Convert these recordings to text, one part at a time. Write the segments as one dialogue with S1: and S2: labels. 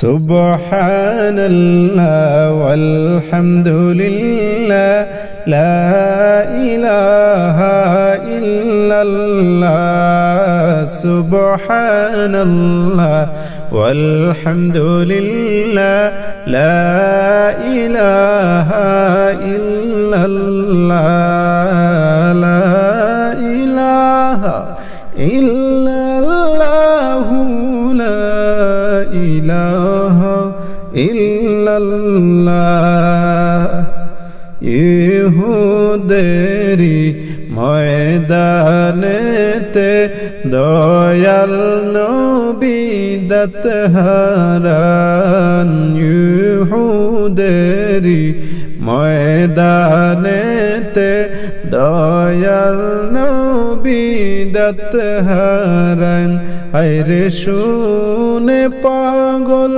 S1: সুবহানাল্লাহ ওয়ালহামদুলিল্লাহ লা ইলাহা ইল্লাল্লাহ সুবহানাল্লাহ ওয়ালহামদুলিল্লাহ লা ইলাহা ইল্লাল্লাহ লা ইলাহা ইল্লাল্লাহু লা ইলাহা ইল্লাল্লাহ ইহুদেরি ময়দানেতে দয়াল নবী দাত হারান ইহুদেরি ময়দানেতে দয়াল নবী দাত হারান আইরে শুনে পাগল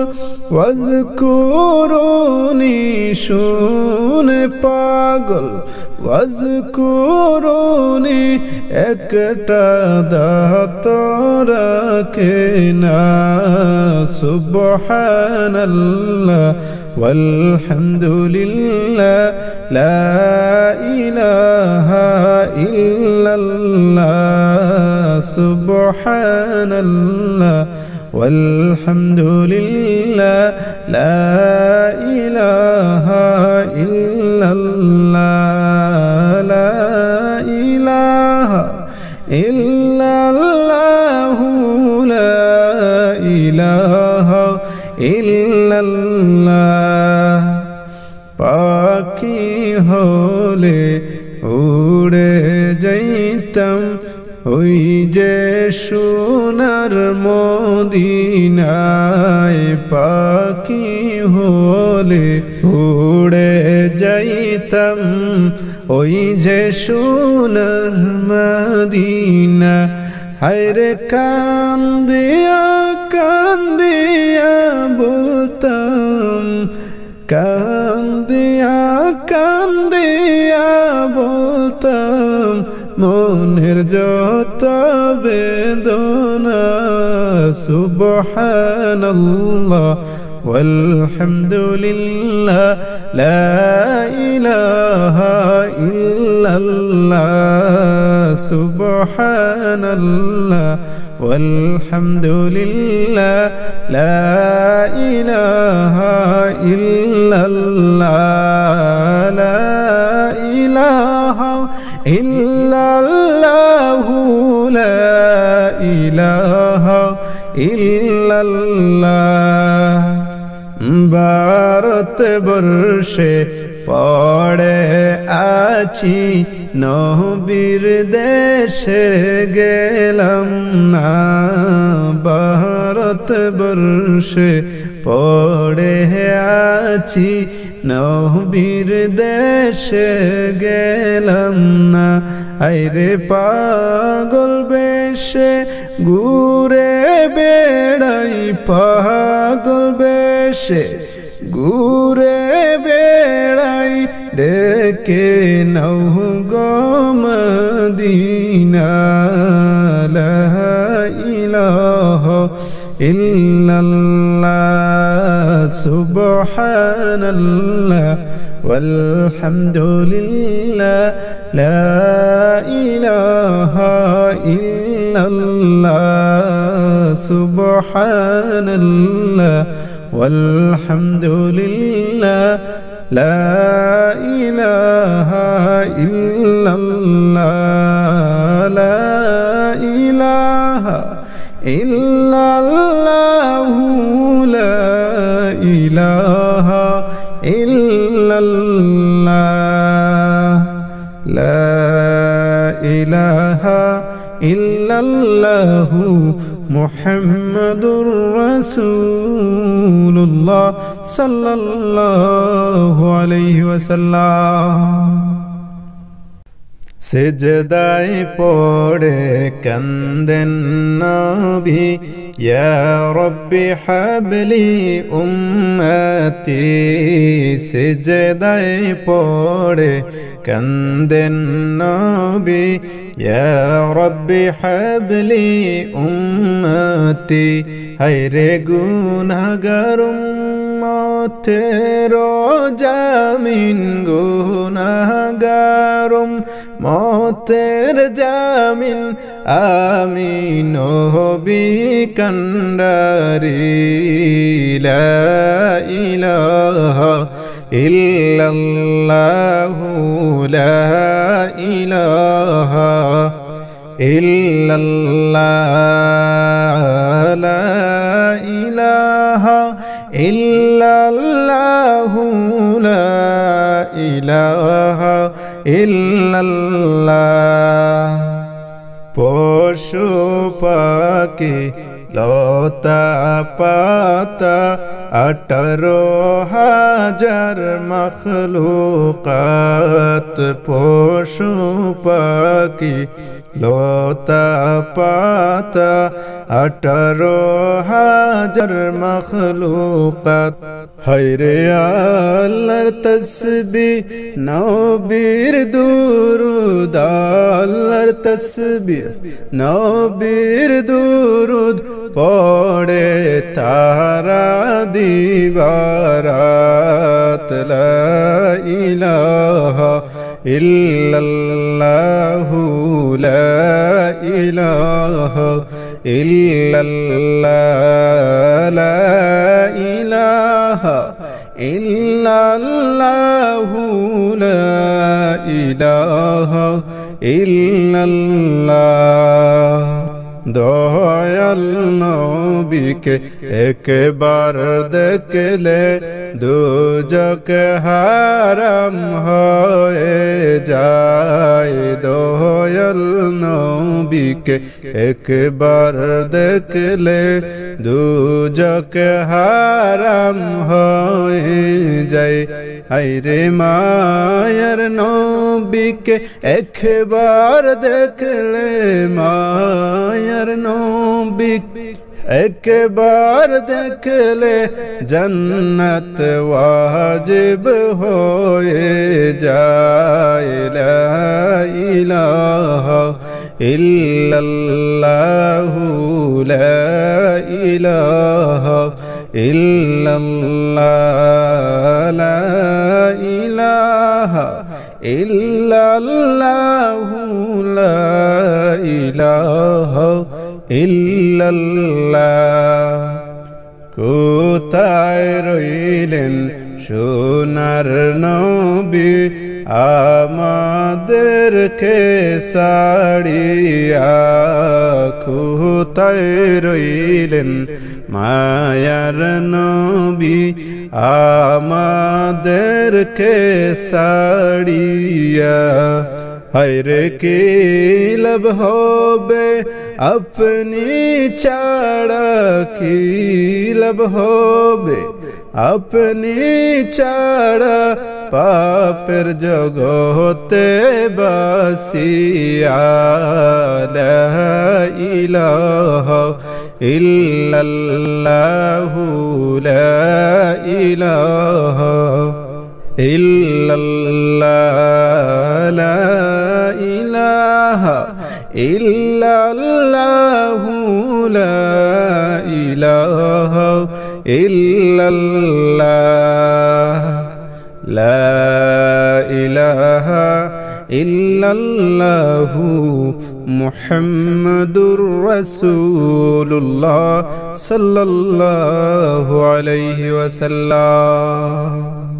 S1: ওয়াজকুরুনি শুনে পাগল ওয়াজকুরুনি একটা দাত রাখে না সুবহানাল্লাহ ওয়ালহামদুলিল্লাহ লা ইলাহা ইল্লাল্লাহ সুবহানাল্লাহ ওয়ালহামদুলিল্লাহ লা ইলাহা ইল্লাল্লাহ লা ইলাহা ইল্লাল্লাহ লা ইলাহা ইল্লাল্লাহ পাখি হলে উড়ে যাইতাম ওই যে সোনার মদিনায় পাখি হলে উড়ে যাইতাম ওই যে সোনার মদিনা হায়রে কান্দিয়া কান্দিয়া বলতাম কান্দিয়া কান্দিয়া বলতাম মনের যত বেদনা সুবহানাল্লাহ ওয়ালহামদুলিল্লাহ লা ইলাহা ইল্লাল্লাহ সুবহানাল্লাহ والحمدلله لا إله إلا الله لا إله إلا الله لا إله إلا الله ভারত বর্ষে পড়ে আছি নবীর দেশে গেলাম না ভারত বর্ষে পড়ে আছি নবীর দেশে গেলাম না আইরে পাগল বেশে ঘুরে বেড়াই পাগল বেশে ঘুরে বেড়াই ডেকে নৌ গো মদিনা লা ইলাহা ইল্লাল্লাহ সুবহানাল্লাহ walhamdulillah la ilaha illallah subhanallah walhamdulillah la ilaha illallah la ilaha illallah la ilaha illallah la ilaha illallah Muhammadur Rasulullah sallallahu alayhi wa sallam সেজদায় পড়ে কান্দেন নবী ইয়া রব্বি হাবলি উম্মতি সেজদায় পড়ে কান্দেন নবী ইয়া রব্বি হাবলি উম্মতি হায়রে গুনাহগার উম্মতের জামিন গুনাহগার উম্মতের জামিন আমি নবী কান্ডারি লা ইলাহা ইল্লাল্লাহু লা ইলাহা ইল্লাল্লাহ লা ইলাহা ইল্লাল্লাহু লা ইলাহা ইল্লাল্লাহ পশু পাখি লতা পাতা 18,000 মখলুকাত পশু পাখি লতা পাতা 18,000 মখলুকাত হায়রে আল্লাহর তসবিহ নবীর দুরুদ আল্লাহর তসবিহ নবীর দুরুদ পড়ে তারা দিবারাত লা ইলাহা ইল্লাল্লাহু লা ইলাহা ইল্লাল্লাহ লা ইলাহা ইল্লাল্লাহু লা ইলাহা ইল্লাল্লাহ দয়াল নবীকে একবার দেখলে দুজক হারাম হয়ে যায় দয়াল নবীকে একবার দেখলে দুজক হারাম হয়ে যায় হায়রে মায়ার নবীকে একবার দেখলে মায়ার নবীকে একবার দেখলে জন্নত ওয়াজিব হয়ে যায় লা ইলাহা ইল্লাল্লাহু লা ইলাহা ইল্লাল্লাহ লা ইলাহা ইল্লাল্লাহু লা ইলাহা ইল্লাল্লাহ কোথায় রইলেন সোনার নবী আমাদেরকে ছাড়িয়া কোথায় রইলেন মায়ার নবী আমাদেরকে ছাড়িয়া হায়রে কি লাভ হবে আপনি ছাড়া কি লাভ হবে আপনি ছাড়া পাপের জগতে বাসিয়া লা ইলাহা ইল্লাল্লাহু লা ইলাহা ইল্লাল্লাহ লা ইলাহা ইল্লাল্লাহু লা ইলাহা ইল্লাল্লাহ লা ইলাহা ইল্লাল্লাহু মুহাম্মাদুর রাসূলুল্লাহ সাল্লাল্লাহু আলাইহি ওয়াসাল্লাম।